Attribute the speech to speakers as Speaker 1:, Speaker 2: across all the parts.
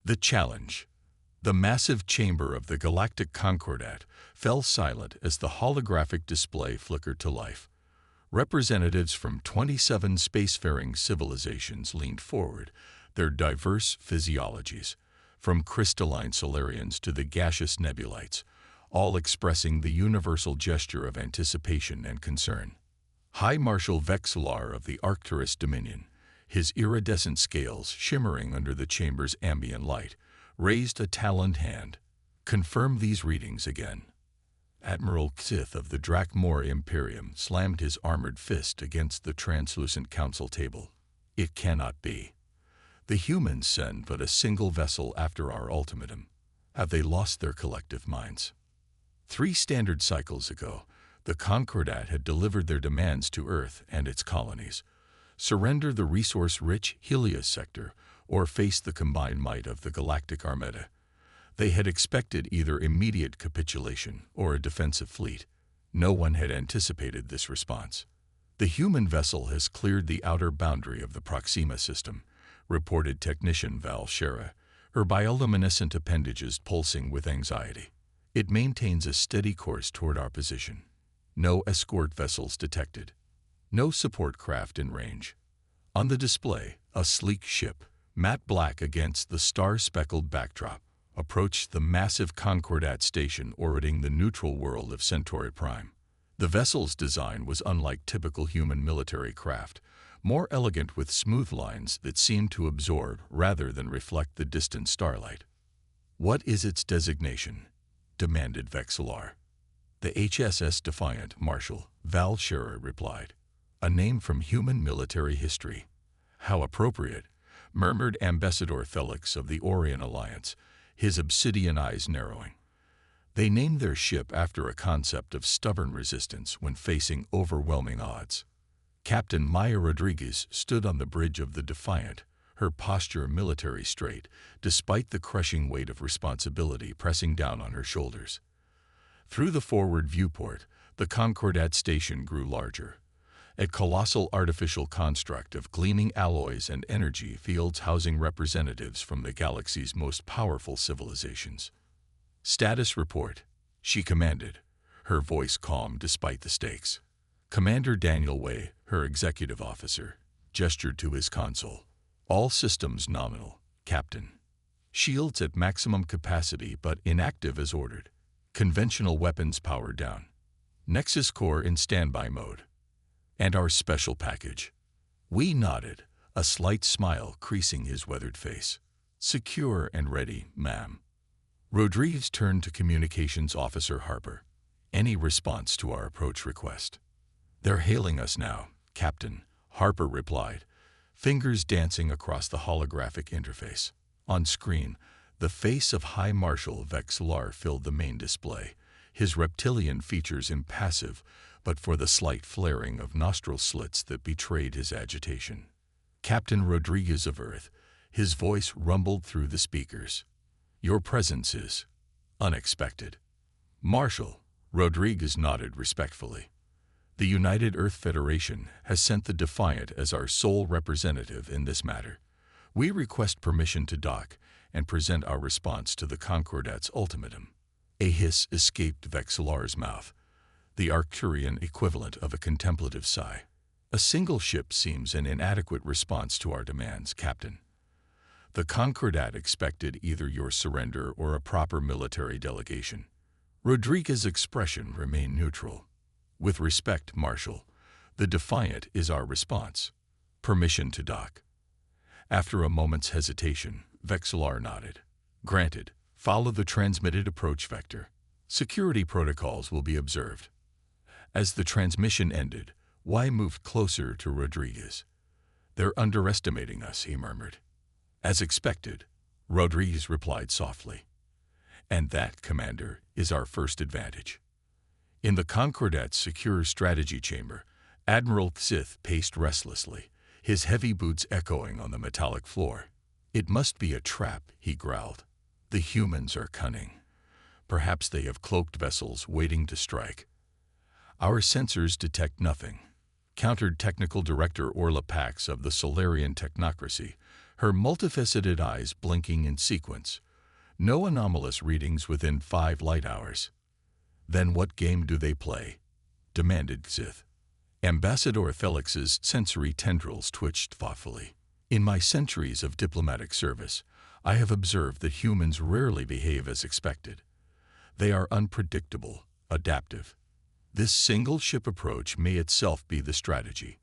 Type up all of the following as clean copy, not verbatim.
Speaker 1: The challenge. The massive chamber of the Galactic Concordat fell silent as the holographic display flickered to life. Representatives from 27 spacefaring civilizations leaned forward, their diverse physiologies, from crystalline Solarians to the gaseous nebulites, all expressing the universal gesture of anticipation and concern. High Marshal Vexillar of the Arcturus Dominion, his iridescent scales shimmering under the chamber's ambient light, raised a taloned hand. "Confirm these readings again." Admiral Xith of the Drakmor Imperium slammed his armored fist against the translucent council table. "It cannot be. The humans send but a single vessel after our ultimatum. Have they lost their collective minds?" 3 standard cycles ago, the Concordat had delivered their demands to Earth and its colonies. Surrender the resource-rich Helios sector or face the combined might of the Galactic Armada. They had expected either immediate capitulation or a defensive fleet. No one had anticipated this response. "The human vessel has cleared the outer boundary of the Proxima system," reported technician Val Shera, her bioluminescent appendages pulsing with anxiety. "It maintains a steady course toward our position. No escort vessels detected. No support craft in range." On the display, a sleek ship, matte black against the star-speckled backdrop, approached the massive Concordat station orbiting the neutral world of Centauri Prime. The vessel's design was unlike typical human military craft, more elegant with smooth lines that seemed to absorb rather than reflect the distant starlight. "What is its designation?" demanded Vexillar. "The HSS Defiant, Marshal," Val Shera replied. "A name from human military history." "How appropriate," murmured Ambassador Felix of the Orion Alliance, his obsidian eyes narrowing. "They named their ship after a concept of stubborn resistance when facing overwhelming odds." Captain Maya Rodriguez stood on the bridge of the Defiant, her posture military straight, despite the crushing weight of responsibility pressing down on her shoulders. Through the forward viewport, the Concordat station grew larger. A colossal artificial construct of gleaming alloys and energy fields housing representatives from the galaxy's most powerful civilizations. "Status report," she commanded, her voice calm despite the stakes. Commander Daniel Way, her executive officer, gestured to his console. "All systems nominal, Captain. Shields at maximum capacity but inactive as ordered. Conventional weapons powered down. Nexus core in standby mode. And our special package." We nodded, a slight smile creasing his weathered face. "Secure and ready, ma'am." Rodriguez turned to Communications Officer Harper. "Any response to our approach request?" "They're hailing us now, Captain," Harper replied, fingers dancing across the holographic interface. On screen, the face of High Marshal Vexillar filled the main display, his reptilian features impassive, but for the slight flaring of nostril slits that betrayed his agitation. "Captain Rodriguez of Earth," his voice rumbled through the speakers. "Your presence is unexpected." "Marshal," Rodriguez nodded respectfully. "The United Earth Federation has sent the Defiant as our sole representative in this matter. We request permission to dock and present our response to the Concordat's ultimatum." A hiss escaped Vexillar's mouth, the Arcturian equivalent of a contemplative sigh. "A single ship seems an inadequate response to our demands, Captain. The Concordat expected either your surrender or a proper military delegation." Rodriguez's expression remained neutral. "With respect, Marshal, the Defiant is our response. Permission to dock." After a moment's hesitation, Vexillar nodded. "Granted. Follow the transmitted approach vector. Security protocols will be observed." As the transmission ended, Y moved closer to Rodriguez. "They're underestimating us," he murmured. "As expected," Rodriguez replied softly. "And that, Commander, is our first advantage." In the Concordat's secure strategy chamber, Admiral Xith paced restlessly, his heavy boots echoing on the metallic floor. "It must be a trap," he growled. "The humans are cunning. Perhaps they have cloaked vessels waiting to strike." "Our sensors detect nothing," countered Technical Director Orla Pax of the Solarian Technocracy, her multifaceted eyes blinking in sequence. No anomalous readings within 5 light hours. Then what game do they play? Demanded Xith. Ambassador Felix's sensory tendrils twitched thoughtfully. In my centuries of diplomatic service, I have observed that humans rarely behave as expected. They are unpredictable, adaptive. This single-ship approach may itself be the strategy.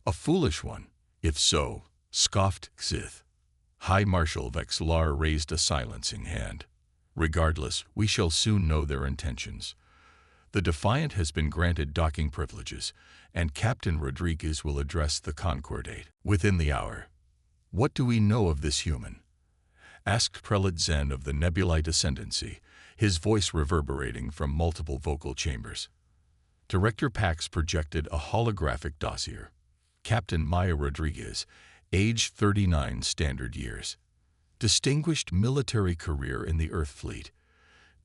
Speaker 1: A foolish one, if so, scoffed Xith. High Marshal Vexlar raised a silencing hand. Regardless, we shall soon know their intentions. The Defiant has been granted docking privileges, and Captain Rodriguez will address the Concordate within the hour. What do we know of this human? Asked Prelate Zen of the Nebulite Ascendancy, his voice reverberating from multiple vocal chambers. Director Pax projected a holographic dossier. Captain Maya Rodriguez, age 39 standard years. Distinguished military career in the Earth Fleet.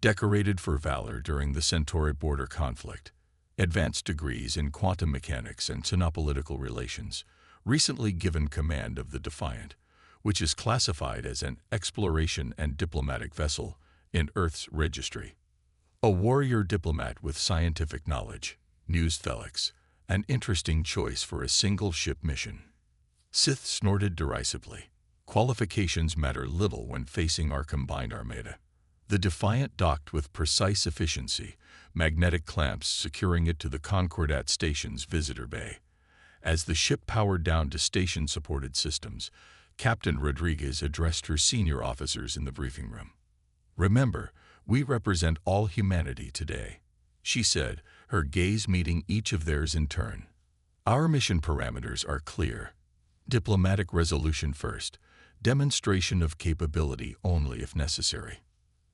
Speaker 1: Decorated for valor during the Centauri border conflict. Advanced degrees in quantum mechanics and xenopolitical relations. Recently given command of the Defiant, which is classified as an exploration and diplomatic vessel in Earth's registry. A warrior diplomat with scientific knowledge, mused Felix, an interesting choice for a single-ship mission. Sith snorted derisively. Qualifications matter little when facing our combined armada. The Defiant docked with precise efficiency, magnetic clamps securing it to the Concordat station's visitor bay. As the ship powered down to station-supported systems, Captain Rodriguez addressed her senior officers in the briefing room. "Remember, we represent all humanity today," she said, her gaze meeting each of theirs in turn. "Our mission parameters are clear. Diplomatic resolution first, demonstration of capability only if necessary."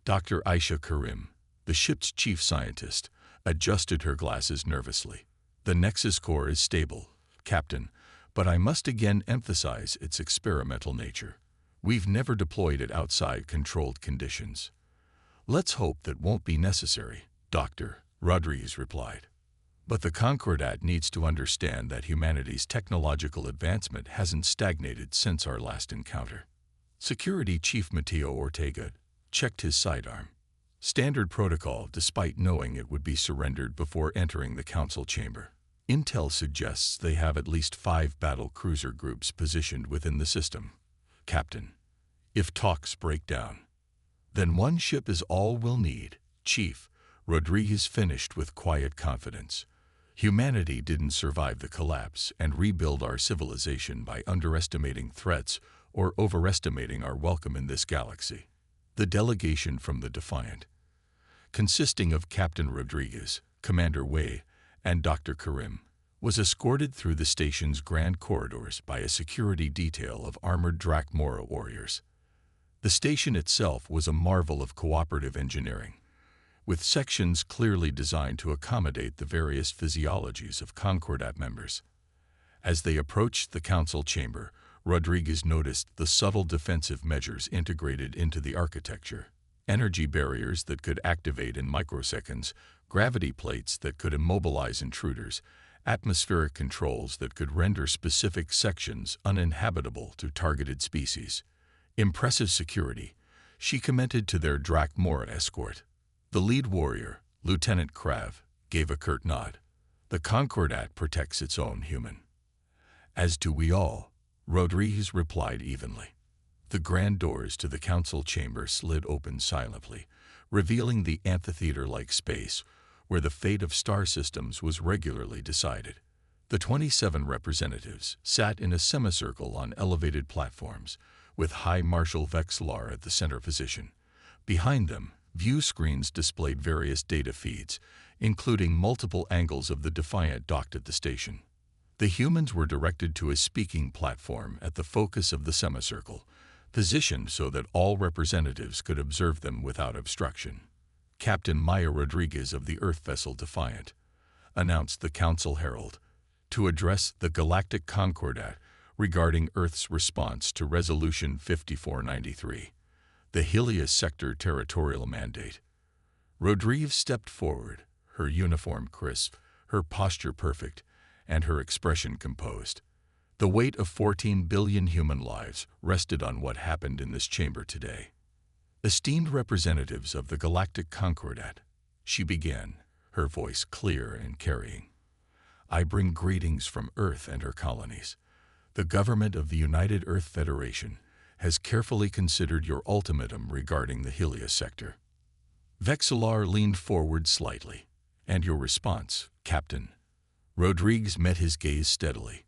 Speaker 1: Dr. Aisha Karim, the ship's chief scientist, adjusted her glasses nervously. "The Nexus core is stable, Captain, but I must again emphasize its experimental nature. We've never deployed it outside controlled conditions." "Let's hope that won't be necessary," Dr. Rodriguez replied. "But the Concordat needs to understand that humanity's technological advancement hasn't stagnated since our last encounter." Security Chief Mateo Ortega checked his sidearm. Standard protocol, despite knowing it would be surrendered before entering the council chamber. Intel suggests they have at least 5 battle cruiser groups positioned within the system. "Captain, if talks break down, then one ship is all we'll need," Chief Rodriguez finished with quiet confidence. "Humanity didn't survive the collapse and rebuild our civilization by underestimating threats or overestimating our welcome in this galaxy." The delegation from the Defiant, consisting of Captain Rodriguez, Commander Wei, and Dr. Karim, was escorted through the station's grand corridors by a security detail of armored Drakmora warriors. The station itself was a marvel of cooperative engineering, with sections clearly designed to accommodate the various physiologies of Concordat members. As they approached the council chamber, Rodriguez noticed the subtle defensive measures integrated into the architecture. Energy barriers that could activate in microseconds, gravity plates that could immobilize intruders, atmospheric controls that could render specific sections uninhabitable to targeted species. Impressive security, she commented to their Drakmora escort. The lead warrior, Lieutenant Krav, gave a curt nod. "The Concordat protects its own human." "As do we all," Rodriguez replied evenly. The grand doors to the council chamber slid open silently, revealing the amphitheater-like space where the fate of star systems was regularly decided. The 27 representatives sat in a semicircle on elevated platforms, with High Marshal Vexlar at the center position. Behind them, view screens displayed various data feeds, including multiple angles of the Defiant docked at the station. The humans were directed to a speaking platform at the focus of the semicircle, positioned so that all representatives could observe them without obstruction. "Captain Maya Rodriguez of the Earth vessel Defiant," announced the Council Herald, to address the Galactic Concordat regarding Earth's response to Resolution 5493, the Helios Sector Territorial Mandate. Rodriguez stepped forward, her uniform crisp, her posture perfect, and her expression composed. The weight of 14 billion human lives rested on what happened in this chamber today. Esteemed representatives of the Galactic Concordat, she began, her voice clear and carrying. I bring greetings from Earth and her colonies. The government of the United Earth Federation has carefully considered your ultimatum regarding the Helios sector. Vexillar leaned forward slightly. And your response, Captain? Rodriguez met his gaze steadily.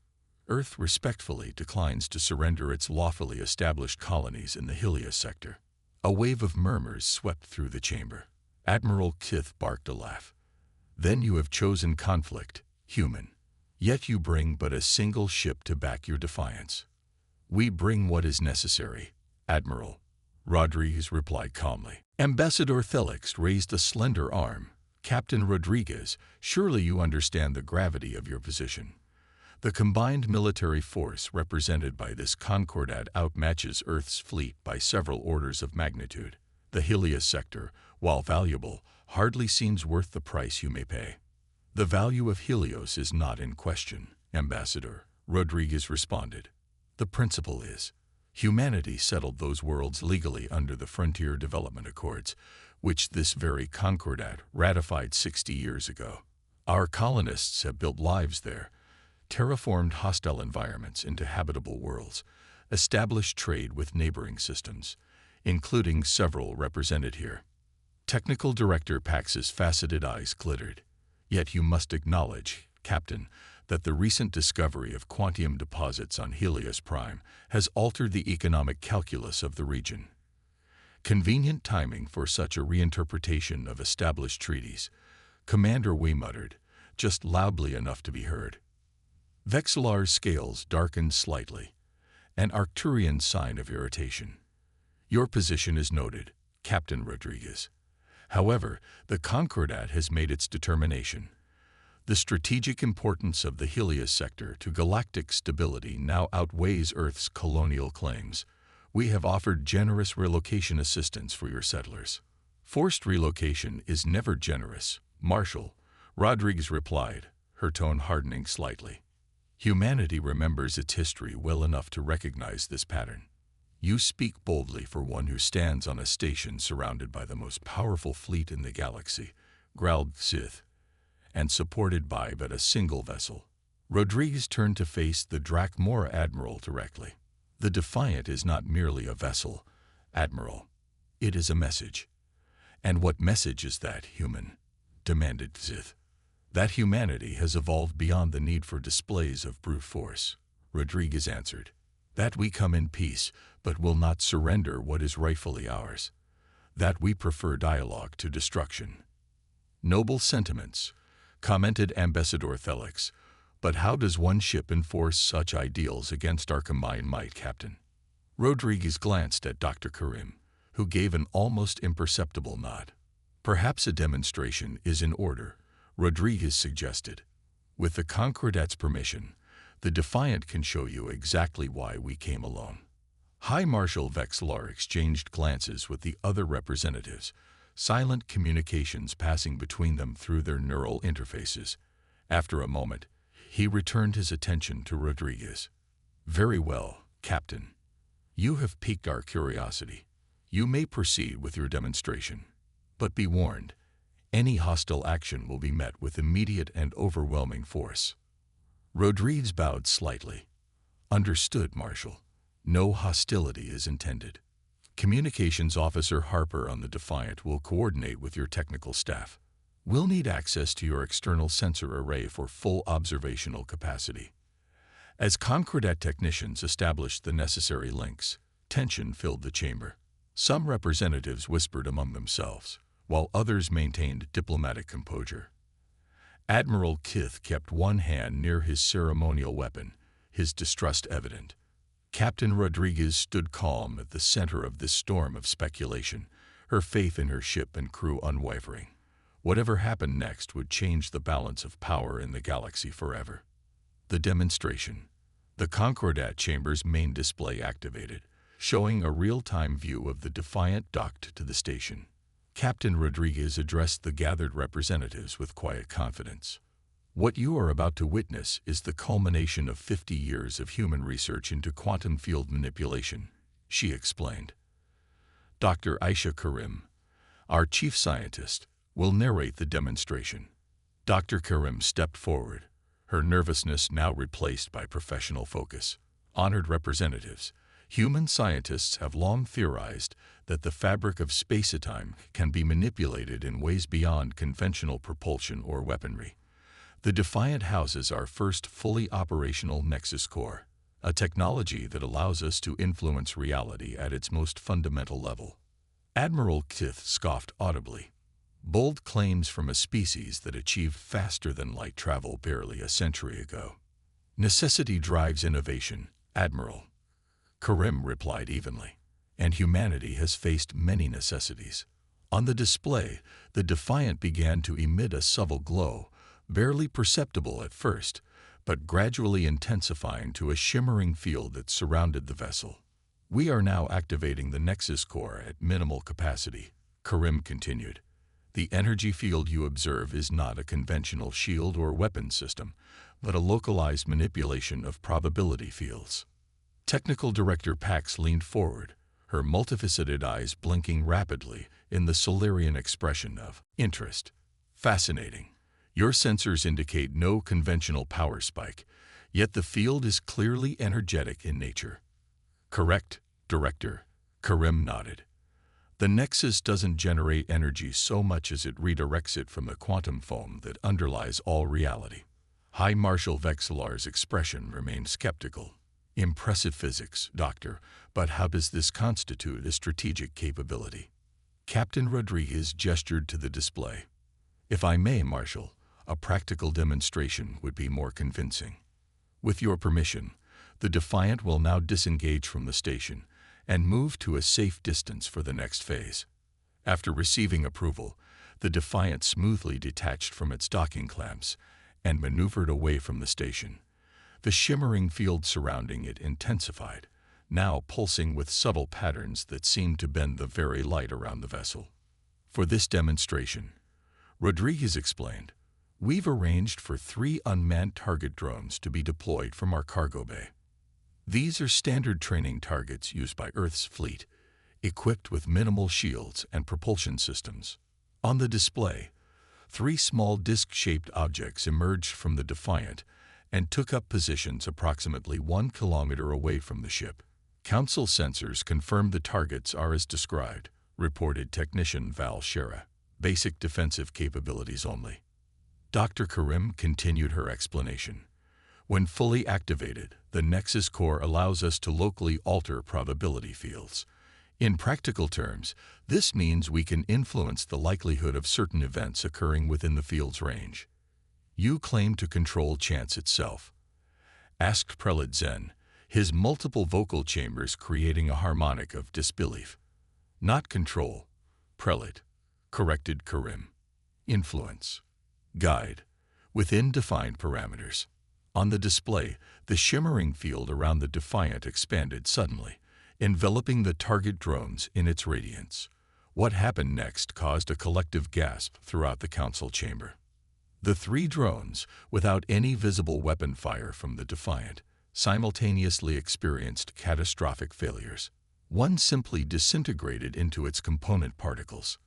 Speaker 1: Earth respectfully declines to surrender its lawfully established colonies in the Helios sector. A wave of murmurs swept through the chamber. Admiral Kith barked a laugh. Then you have chosen conflict, human. Yet you bring but a single ship to back your defiance. We bring what is necessary, Admiral, Rodriguez replied calmly. Ambassador Thelix raised a slender arm. Captain Rodriguez, surely you understand the gravity of your position. The combined military force represented by this Concordat outmatches Earth's fleet by several orders of magnitude. The Helios sector, while valuable, hardly seems worth the price you may pay. The value of Helios is not in question, Ambassador, Rodriguez responded. The principle is, humanity settled those worlds legally under the Frontier Development Accords, which this very Concordat ratified 60 years ago. Our colonists have built lives there, terraformed hostile environments into habitable worlds, established trade with neighboring systems, including several represented here. Technical Director Pax's faceted eyes glittered. Yet you must acknowledge, Captain, that the recent discovery of quantum deposits on Helios Prime has altered the economic calculus of the region. Convenient timing for such a reinterpretation of established treaties, Commander Wee muttered, just loudly enough to be heard. Vexillar's scales darkened slightly, an Arcturian sign of irritation. Your position is noted, Captain Rodriguez. However, the Concordat has made its determination. The strategic importance of the Helios sector to galactic stability now outweighs Earth's colonial claims. We have offered generous relocation assistance for your settlers. Forced relocation is never generous, Marshal, Rodriguez replied, her tone hardening slightly. Humanity remembers its history well enough to recognize this pattern. You speak boldly for one who stands on a station surrounded by the most powerful fleet in the galaxy, growled Sith, and supported by but a single vessel. Rodriguez turned to face the Drakmor Admiral directly. The Defiant is not merely a vessel, Admiral. It is a message. And what message is that, human? Demanded Sith. That humanity has evolved beyond the need for displays of brute force, Rodriguez answered. That we come in peace, but will not surrender what is rightfully ours. That we prefer dialogue to destruction. Noble sentiments, commented Ambassador Thelix, but how does one ship enforce such ideals against our combined might, Captain? Rodriguez glanced at Dr. Karim, who gave an almost imperceptible nod. Perhaps a demonstration is in order, Rodriguez suggested. With the Concordat's permission, the Defiant can show you exactly why we came alone. High Marshal Vexillar exchanged glances with the other representatives, silent communications passing between them through their neural interfaces. After a moment, he returned his attention to Rodriguez. Very well, Captain. You have piqued our curiosity. You may proceed with your demonstration. But be warned, any hostile action will be met with immediate and overwhelming force. Rodriguez bowed slightly. Understood, Marshal. No hostility is intended. Communications Officer Harper on the Defiant will coordinate with your technical staff. We'll need access to your external sensor array for full observational capacity. As Concordat technicians established the necessary links, tension filled the chamber. Some representatives whispered among themselves, while others maintained diplomatic composure. Admiral Kith kept one hand near his ceremonial weapon, his distrust evident. Captain Rodriguez stood calm at the center of this storm of speculation, her faith in her ship and crew unwavering. Whatever happened next would change the balance of power in the galaxy forever. The demonstration. The Concordat chamber's main display activated, showing a real-time view of the Defiant docked to the station. Captain Rodriguez addressed the gathered representatives with quiet confidence. What you are about to witness is the culmination of 50 years of human research into quantum field manipulation, she explained. Dr. Aisha Karim, our chief scientist, will narrate the demonstration. Dr. Karim stepped forward, her nervousness now replaced by professional focus. Honored representatives, human scientists have long theorized that the fabric of space-time can be manipulated in ways beyond conventional propulsion or weaponry. The Defiant houses our first fully operational Nexus core, a technology that allows us to influence reality at its most fundamental level. Admiral Kith scoffed audibly. Bold claims from a species that achieved faster-than-light travel barely a century ago. Necessity drives innovation, Admiral. Karim replied evenly. And humanity has faced many necessities. On the display, the Defiant began to emit a subtle glow, barely perceptible at first, but gradually intensifying to a shimmering field that surrounded the vessel. We are now activating the Nexus core at minimal capacity, Karim continued. The energy field you observe is not a conventional shield or weapon system, but a localized manipulation of probability fields. Technical Director Pax leaned forward, her multifaceted eyes blinking rapidly in the Solarian expression of interest. Fascinating. Your sensors indicate no conventional power spike, yet the field is clearly energetic in nature. Correct, Director, Karim nodded. The Nexus doesn't generate energy so much as it redirects it from the quantum foam that underlies all reality. High Marshal Vexelar's expression remained skeptical. Impressive physics, Doctor, but how does this constitute a strategic capability? Captain Rodriguez gestured to the display. If I may, Marshal, a practical demonstration would be more convincing. With your permission, the Defiant will now disengage from the station and move to a safe distance for the next phase. After receiving approval, the Defiant smoothly detached from its docking clamps and maneuvered away from the station. The shimmering field surrounding it intensified, now pulsing with subtle patterns that seemed to bend the very light around the vessel. For this demonstration, Rodriguez explained, we've arranged for 3 unmanned target drones to be deployed from our cargo bay. These are standard training targets used by Earth's fleet, equipped with minimal shields and propulsion systems. On the display, 3 small disc-shaped objects emerged from the Defiant and took up positions approximately 1 kilometer away from the ship. Council sensors confirmed the targets are as described, reported technician Val Shera. Basic defensive capabilities only. Dr. Karim continued her explanation. When fully activated, the Nexus core allows us to locally alter probability fields. In practical terms, this means we can influence the likelihood of certain events occurring within the field's range. You claim to control chance itself, asked Prelate Zen, his multiple vocal chambers creating a harmonic of disbelief. Not control, Prelate, corrected Karim. Influence. Guide. Within defined parameters. On the display, the shimmering field around the Defiant expanded suddenly, enveloping the target drones in its radiance. What happened next caused a collective gasp throughout the council chamber. The 3 drones, without any visible weapon fire from the Defiant, simultaneously experienced catastrophic failures. One simply disintegrated into its component particles.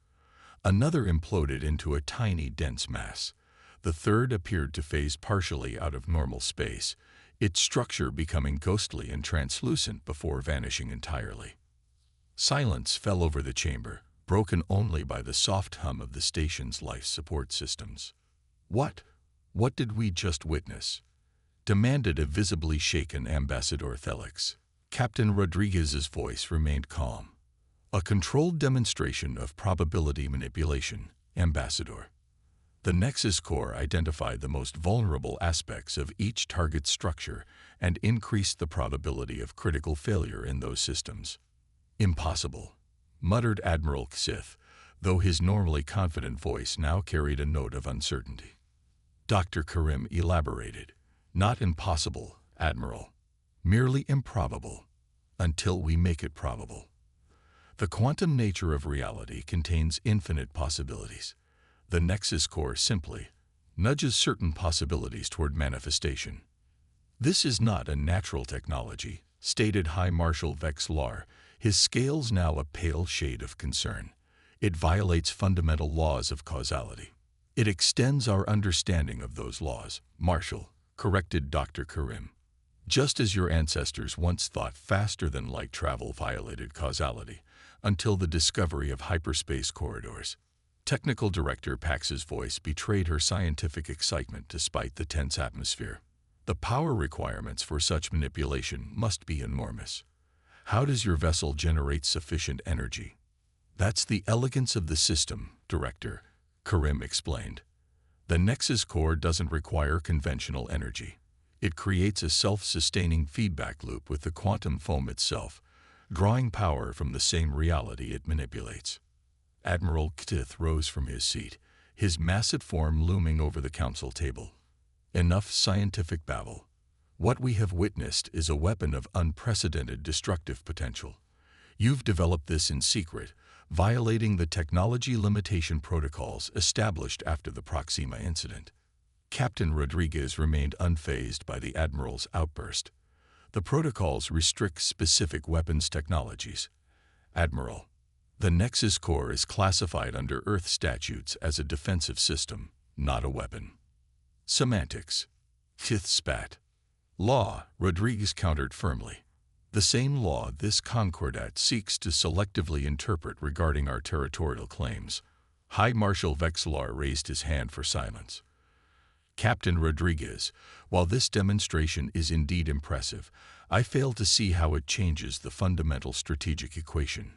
Speaker 1: Another imploded into a tiny, dense mass. The third appeared to phase partially out of normal space, its structure becoming ghostly and translucent before vanishing entirely. Silence fell over the chamber, broken only by the soft hum of the station's life support systems. What did we just witness? Demanded a visibly shaken Ambassador Thelix. Captain Rodriguez's voice remained calm. A controlled demonstration of probability manipulation, Ambassador. The Nexus core identified the most vulnerable aspects of each target's structure and increased the probability of critical failure in those systems. Impossible, muttered Admiral Ksith, though his normally confident voice now carried a note of uncertainty. Dr. Karim elaborated. Not impossible, Admiral. Merely improbable, until we make it probable. The quantum nature of reality contains infinite possibilities. The Nexus core simply, nudges certain possibilities toward manifestation. This is not a natural technology, stated High Marshal Vexlar, his scales now a pale shade of concern. It violates fundamental laws of causality. It extends our understanding of those laws, Marshal, corrected Dr. Karim. Just as your ancestors once thought faster than light travel violated causality, until the discovery of hyperspace corridors. Technical Director Pax's voice betrayed her scientific excitement despite the tense atmosphere. The power requirements for such manipulation must be enormous. How does your vessel generate sufficient energy? That's the elegance of the system, Director, Karim explained. The Nexus core doesn't require conventional energy. It creates a self-sustaining feedback loop with the quantum foam itself, drawing power from the same reality it manipulates. Admiral Ktith rose from his seat, his massive form looming over the council table. Enough scientific babble. What we have witnessed is a weapon of unprecedented destructive potential. You've developed this in secret, violating the technology limitation protocols established after the Proxima incident. Captain Rodriguez remained unfazed by the Admiral's outburst. The protocols restrict specific weapons technologies. Admiral, the Nexus core is classified under Earth statutes as a defensive system, not a weapon. Semantics. Kith spat. Law, Rodriguez countered firmly. The same law this Concordat seeks to selectively interpret regarding our territorial claims. High Marshal Vexlar raised his hand for silence. Captain Rodriguez, while this demonstration is indeed impressive, I fail to see how it changes the fundamental strategic equation.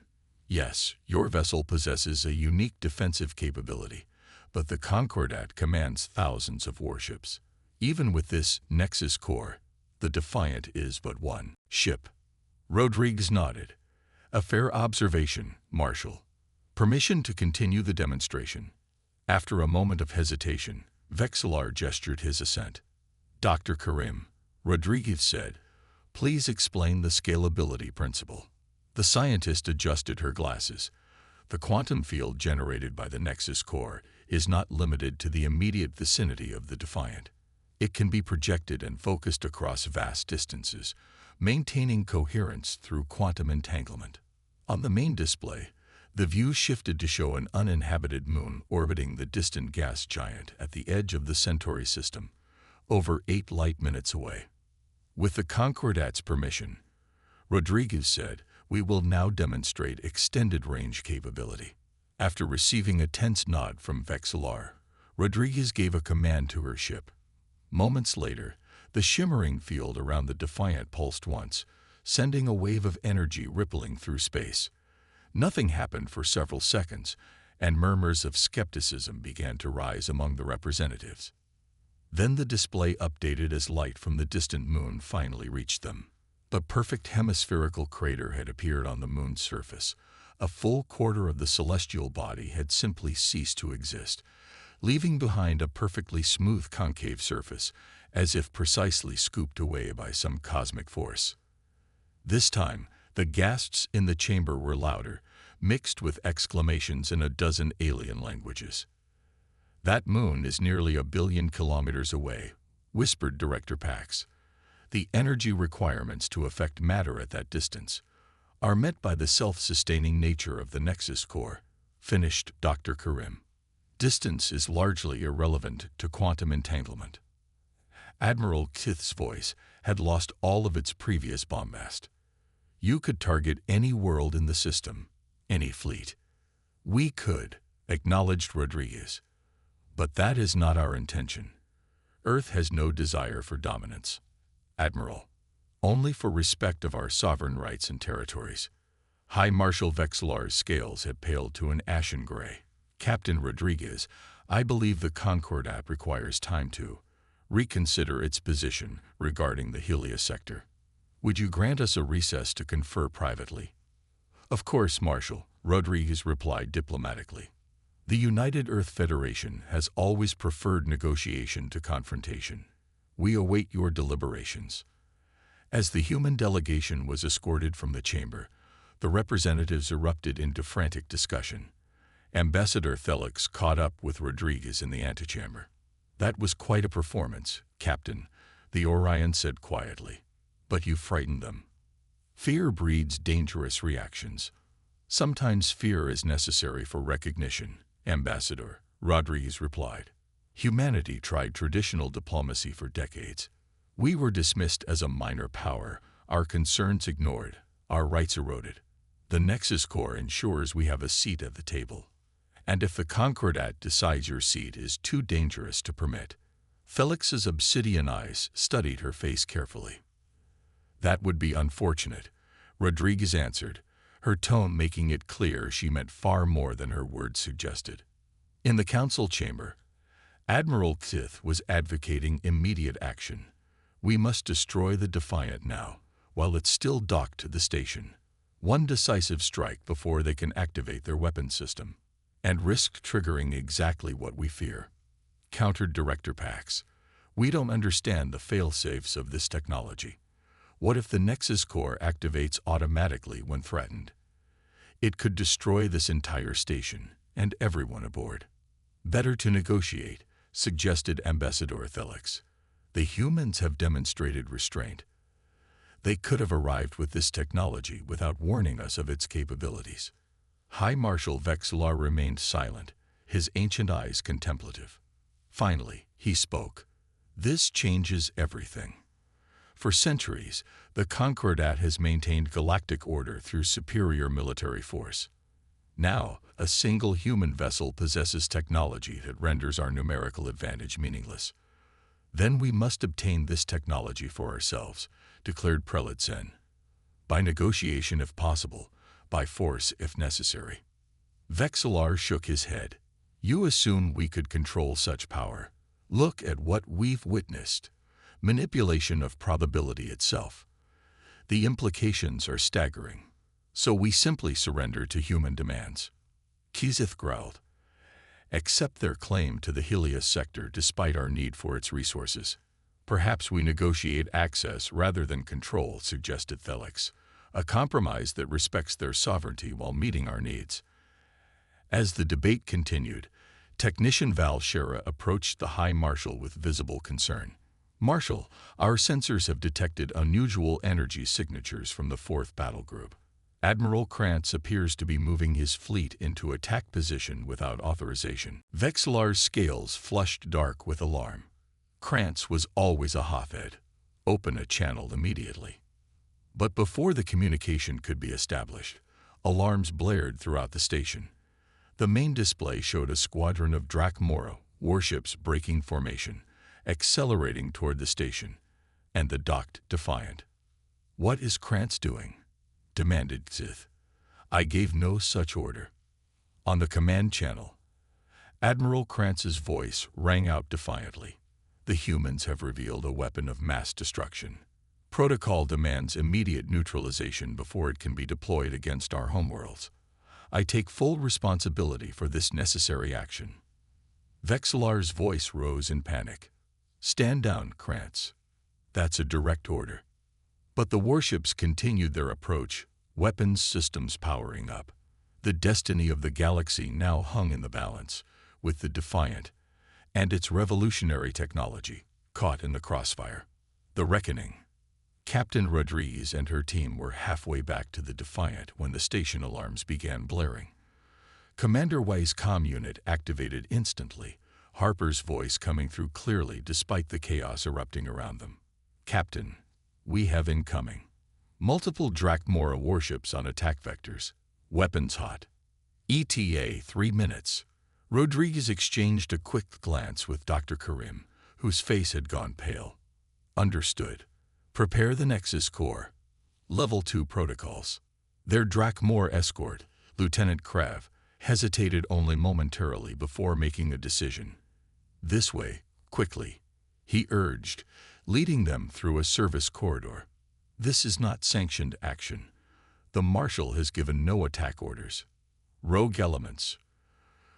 Speaker 1: Yes, your vessel possesses a unique defensive capability, but the Concordat commands thousands of warships. Even with this Nexus core, the Defiant is but one ship. Rodriguez nodded. A fair observation, Marshal. Permission to continue the demonstration. After a moment of hesitation, Vexlar gestured his assent. Dr. Karim, Rodriguez said, please explain the scalability principle. The scientist adjusted her glasses. The quantum field generated by the Nexus core is not limited to the immediate vicinity of the Defiant. It can be projected and focused across vast distances, maintaining coherence through quantum entanglement. On the main display, the view shifted to show an uninhabited moon orbiting the distant gas giant at the edge of the Centauri system, over 8 light minutes away. With the Concordat's permission, Rodriguez said, we will now demonstrate extended range capability. After receiving a tense nod from Vexlar, Rodriguez gave a command to her ship. Moments later, the shimmering field around the Defiant pulsed once, sending a wave of energy rippling through space. Nothing happened for several seconds, and murmurs of skepticism began to rise among the representatives. Then the display updated as light from the distant moon finally reached them. A perfect hemispherical crater had appeared on the moon's surface. A full quarter of the celestial body had simply ceased to exist, leaving behind a perfectly smooth concave surface, as if precisely scooped away by some cosmic force. This time, the gasps in the chamber were louder, mixed with exclamations in a dozen alien languages. That moon is nearly 1 billion kilometers away, whispered Director Pax. The energy requirements to affect matter at that distance are met by the self-sustaining nature of the Nexus core, finished Dr. Karim. Distance is largely irrelevant to quantum entanglement. Admiral Kith's voice had lost all of its previous bombast. You could target any world in the system, any fleet. We could, acknowledged Rodriguez. But that is not our intention. Earth has no desire for dominance. Admiral, only for respect of our sovereign rights and territories. High Marshal Vexlar's scales had paled to an ashen gray. Captain Rodriguez, I believe the Concordat requires time to reconsider its position regarding the Helia sector. Would you grant us a recess to confer privately? Of course, Marshal, Rodriguez replied diplomatically. The United Earth Federation has always preferred negotiation to confrontation. We await your deliberations. As the human delegation was escorted from the chamber, the representatives erupted into frantic discussion. Ambassador Thelix caught up with Rodriguez in the antechamber. "That was quite a performance, Captain," the Orion said quietly. "But you frightened them." Fear breeds dangerous reactions. Sometimes fear is necessary for recognition, Ambassador, Rodriguez replied. Humanity tried traditional diplomacy for decades. We were dismissed as a minor power, our concerns ignored, our rights eroded. The Nexus Corps ensures we have a seat at the table. And if the Concordat decides your seat is too dangerous to permit. Felix's obsidian eyes studied her face carefully. "That would be unfortunate," Rodriguez answered, her tone making it clear she meant far more than her words suggested. In the council chamber, Admiral Xith was advocating immediate action. "We must destroy the Defiant now, while it's still docked to the station. One decisive strike before they can activate their weapons system, and risk triggering exactly what we fear," countered Director Pax. "We don't understand the fail-safes of this technology. What if the Nexus Core activates automatically when threatened? It could destroy this entire station and everyone aboard." "Better to negotiate," suggested Ambassador Felix. "The humans have demonstrated restraint. They could have arrived with this technology without warning us of its capabilities." High Marshal Vexillar remained silent, his ancient eyes contemplative. Finally, he spoke. "This changes everything. For centuries, the Concordat has maintained galactic order through superior military force. Now, a single human vessel possesses technology that renders our numerical advantage meaningless. Then we must obtain this technology for ourselves," declared Prelate Zen. "By negotiation if possible, by force if necessary." Vexillar shook his head. "You assume we could control such power. Look at what we've witnessed. Manipulation of probability itself. The implications are staggering. So we simply surrender to human demands." Xith growled. "Accept their claim to the Helios sector despite our need for its resources. Perhaps we negotiate access rather than control," suggested Felix. "A compromise that respects their sovereignty while meeting our needs." As the debate continued, Technician Val Shera approached the High Marshal with visible concern. "Marshal, our sensors have detected unusual energy signatures from the 4th Battle Group. Admiral Krantz appears to be moving his fleet into attack position without authorization." Vexillar's scales flushed dark with alarm. Krantz was always a hothead. Open a channel immediately. But before the communication could be established, alarms blared throughout the station. The main display showed a squadron of Drakmora warships breaking formation, accelerating toward the station, and the docked Defiant. "What is Krantz doing?" demanded Xith. "I gave no such order." On the command channel, Admiral Krantz's voice rang out defiantly. "The humans have revealed a weapon of mass destruction. Protocol demands immediate neutralization before it can be deployed against our homeworlds. I take full responsibility for this necessary action." Vexillar's voice rose in panic. "Stand down, Krantz. That's a direct order." But the warships continued their approach, weapons systems powering up. The destiny of the galaxy now hung in the balance, with the Defiant and its revolutionary technology caught in the crossfire. The reckoning. Captain Rodriguez and her team were halfway back to the Defiant when the station alarms began blaring. Commander Wei's comm unit activated instantly, Harper's voice coming through clearly despite the chaos erupting around them. "Captain, we have incoming. Multiple Drakmora warships on attack vectors. Weapons hot. ETA 3 minutes." Rodriguez exchanged a quick glance with Dr. Karim, whose face had gone pale. "Understood. Prepare the Nexus Core. Level 2 protocols." Their Drakmor escort, Lieutenant Krav, hesitated only momentarily before making a decision. "This way, quickly," he urged, leading them through a service corridor. "This is not sanctioned action. The Marshal has given no attack orders." "Rogue elements?"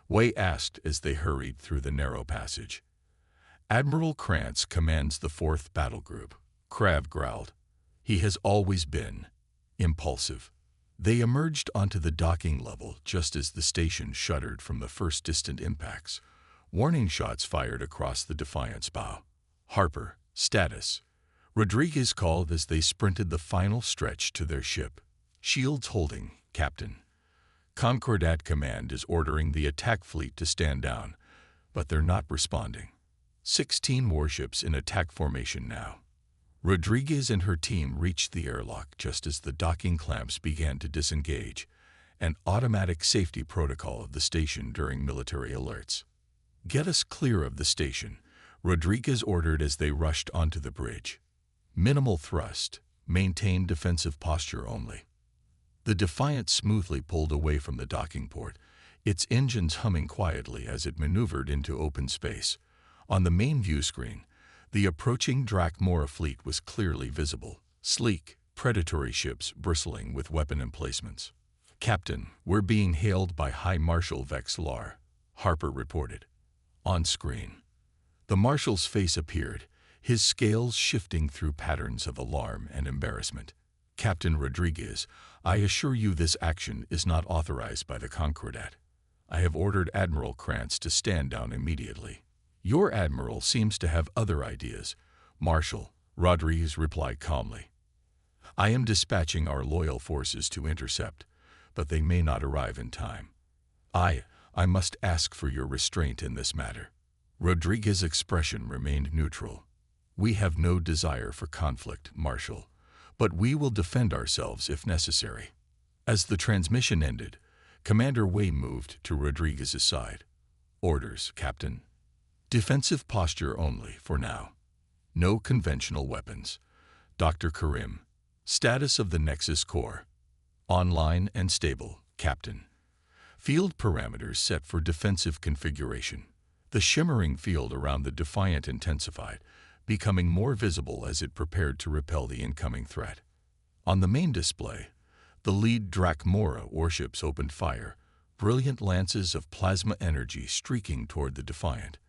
Speaker 1: Wei asked as they hurried through the narrow passage. "Admiral Krantz commands the 4th Battle Group," Krav growled. "He has always been impulsive." They emerged onto the docking level just as the station shuddered from the first distant impacts, Warning shots fired across the Defiant's bow. Harper, status. Rodriguez called as they sprinted the final stretch to their ship. Shields holding, Captain. Concordat Command is ordering the attack fleet to stand down, but they're not responding. 16 warships in attack formation now. Rodriguez and her team reached the airlock just as the docking clamps began to disengage, an automatic safety protocol of the station during military alerts. "Get us clear of the station," Rodriguez ordered as they rushed onto the bridge. "Minimal thrust, maintain defensive posture only." The Defiant smoothly pulled away from the docking port, its engines humming quietly as it maneuvered into open space. On the main view screen, the approaching Drakmora fleet was clearly visible, sleek, predatory ships bristling with weapon emplacements. "Captain, we're being hailed by High Marshal Vex Lar," Harper reported. On screen, the Marshal's face appeared, his scales shifting through patterns of alarm and embarrassment. "Captain Rodriguez, I assure you this action is not authorized by the Concordat. I have ordered Admiral Krantz to stand down immediately." "Your admiral seems to have other ideas, Marshal," Rodriguez replied calmly. "I am dispatching our loyal forces to intercept, but they may not arrive in time. I must ask for your restraint in this matter." Rodriguez's expression remained neutral. "We have no desire for conflict, Marshal, but we will defend ourselves if necessary." As the transmission ended, Commander Wei moved to Rodriguez's side. "Orders, Captain. Defensive posture only, for now. No conventional weapons. Dr. Karim. Status of the Nexus Core. Online and stable, Captain. Field parameters set for defensive configuration." The shimmering field around the Defiant intensified, becoming more visible as it prepared to repel the incoming threat. On the main display, the lead Drakmora warships opened fire, brilliant lances of plasma energy streaking toward the Defiant.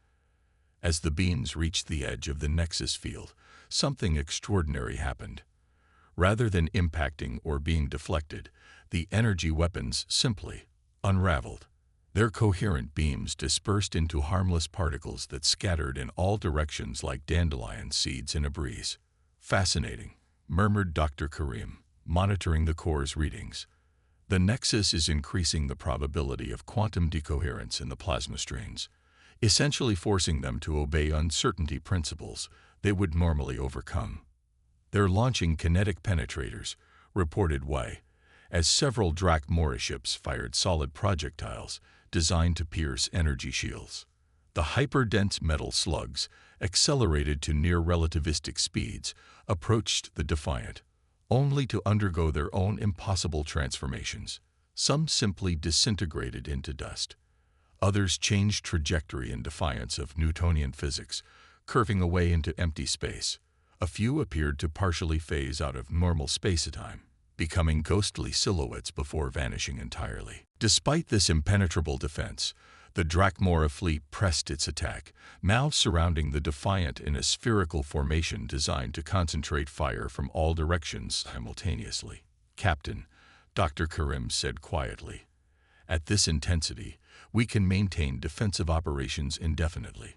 Speaker 1: As the beams reached the edge of the Nexus field, something extraordinary happened. Rather than impacting or being deflected, the energy weapons simply unraveled. Their coherent beams dispersed into harmless particles that scattered in all directions like dandelion seeds in a breeze. "Fascinating," murmured Dr. Karim, monitoring the core's readings. "The Nexus is increasing the probability of quantum decoherence in the plasma strains, essentially forcing them to obey uncertainty principles they would normally overcome. They're launching kinetic penetrators," reported Wei, as several Drakmora ships fired solid projectiles designed to pierce energy shields. The hyper-dense metal slugs, accelerated to near-relativistic speeds, approached the Defiant, only to undergo their own impossible transformations. Some simply disintegrated into dust. Others changed trajectory in defiance of Newtonian physics, curving away into empty space. A few appeared to partially phase out of normal space-time, becoming ghostly silhouettes before vanishing entirely. Despite this impenetrable defense, the Drakmora fleet pressed its attack, now surrounding the Defiant in a spherical formation designed to concentrate fire from all directions simultaneously. "Captain," Dr. Karim said quietly, "at this intensity, we can maintain defensive operations indefinitely."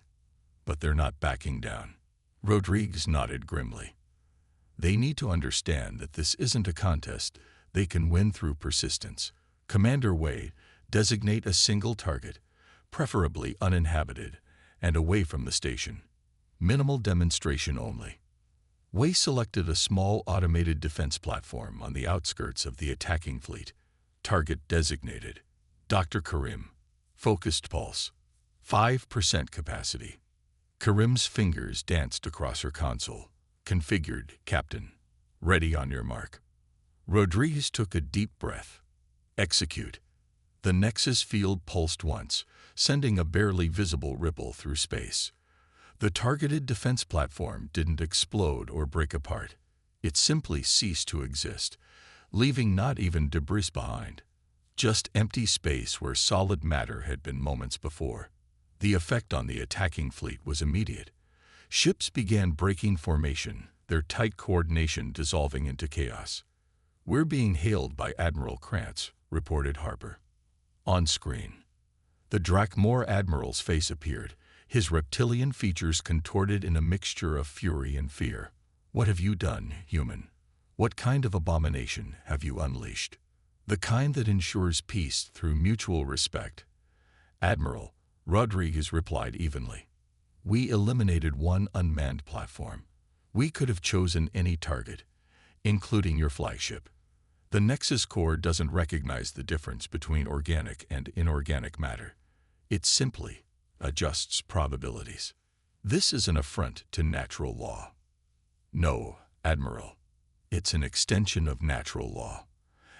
Speaker 1: "But they're not backing down." Rodriguez nodded grimly. "They need to understand that this isn't a contest they can win through persistence. Commander Wei, designate a single target, preferably uninhabited, and away from the station. Minimal demonstration only." Wei selected a small automated defense platform on the outskirts of the attacking fleet. Target designated. Dr. Karim. Focused pulse. 5% capacity. Karim's fingers danced across her console. "Configured, Captain. Ready on your mark." Rodriguez took a deep breath. "Execute." The Nexus field pulsed once, sending a barely visible ripple through space. The targeted defense platform didn't explode or break apart. It simply ceased to exist, leaving not even debris behind. Just empty space where solid matter had been moments before. The effect on the attacking fleet was immediate. Ships began breaking formation, their tight coordination dissolving into chaos. "We're being hailed by Admiral Krantz," reported Harper. On screen, The Drakmor Admiral's face appeared, his reptilian features contorted in a mixture of fury and fear. "What have you done, human? What kind of abomination have you unleashed?" "The kind that ensures peace through mutual respect," Admiral Rodriguez replied evenly. "We eliminated one unmanned platform. We could have chosen any target, including your flagship. The Nexus core doesn't recognize the difference between organic and inorganic matter. It simply adjusts probabilities. This is an affront to natural law." "No, Admiral. It's an extension of natural law.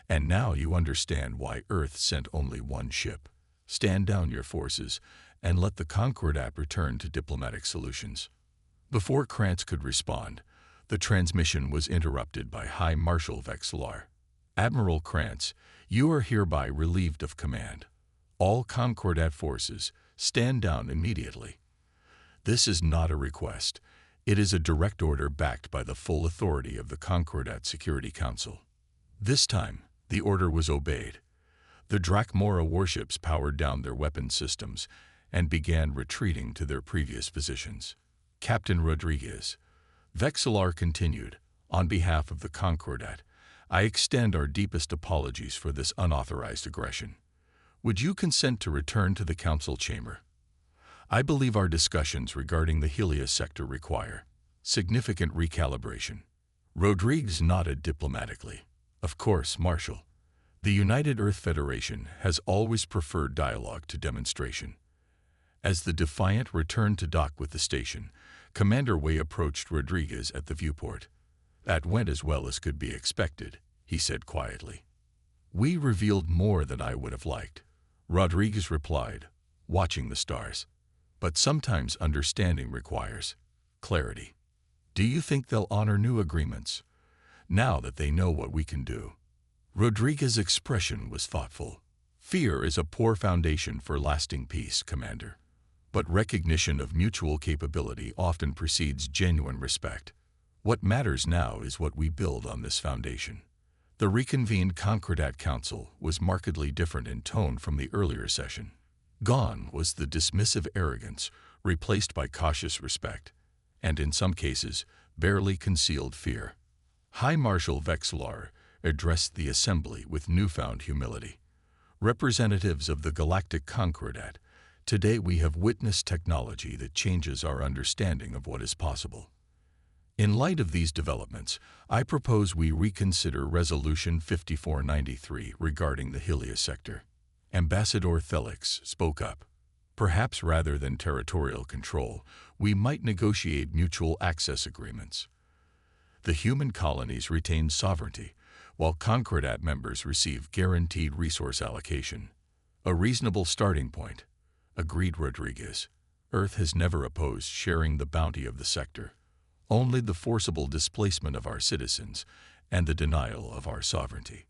Speaker 1: And now you understand why Earth sent only one ship. Stand down your forces and let the Concordat return to diplomatic solutions." Before Krantz could respond, the transmission was interrupted by High Marshal Vexillar. "Admiral Krantz, you are hereby relieved of command. All Concordat forces, stand down immediately." This is not a request. It is a direct order backed by the full authority of the Concordat Security Council. This time, the order was obeyed. The Drakmora warships powered down their weapon systems and began retreating to their previous positions. "Captain Rodriguez," Vexillar continued, "on behalf of the Concordat, I extend our deepest apologies for this unauthorized aggression. Would you consent to return to the council chamber? I believe our discussions regarding the Helios sector require significant recalibration." Rodriguez nodded diplomatically. "Of course, Marshal. The United Earth Federation has always preferred dialogue to demonstration." As the Defiant returned to dock with the station, Commander Way approached Rodriguez at the viewport. "That went as well as could be expected," he said quietly. "We revealed more than I would have liked," Rodriguez replied, watching the stars. "But sometimes understanding requires clarity. Do you think they'll honor new agreements, now that they know what we can do?" Rodriguez's expression was thoughtful. "Fear is a poor foundation for lasting peace, Commander. But recognition of mutual capability often precedes genuine respect. What matters now is what we build on this foundation." The reconvened Concordat Council was markedly different in tone from the earlier session. Gone was the dismissive arrogance, replaced by cautious respect, and in some cases, barely concealed fear. High Marshal Vexillar addressed the assembly with newfound humility. "Representatives of the Galactic Concordat, today we have witnessed technology that changes our understanding of what is possible. In light of these developments, I propose we reconsider Resolution 5493 regarding the Helios sector." Ambassador Thelix spoke up. "Perhaps rather than territorial control, we might negotiate mutual access agreements. The human colonies retain sovereignty, while Concordat members receive guaranteed resource allocation. A reasonable starting point," agreed Rodriguez. "Earth has never opposed sharing the bounty of the sector. Only the forcible displacement of our citizens and the denial of our sovereignty."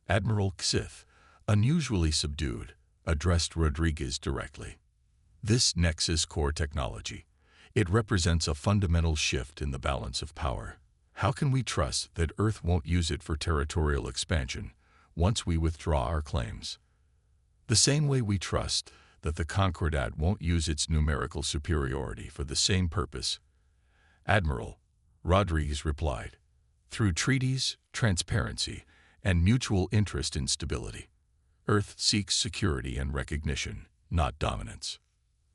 Speaker 1: Admiral Xith, unusually subdued, addressed Rodriguez directly. "This Nexus core technology, it represents a fundamental shift in the balance of power. How can we trust that Earth won't use it for territorial expansion once we withdraw our claims? The same way we trust that the Concordat won't use its numerical superiority for the same purpose." "Admiral," Rodriguez replied, "through treaties, transparency, and mutual interest in stability, Earth seeks security and recognition, not dominance."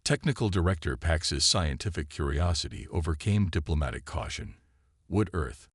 Speaker 1: Technical Director Pax's scientific curiosity overcame diplomatic caution. Would Earth,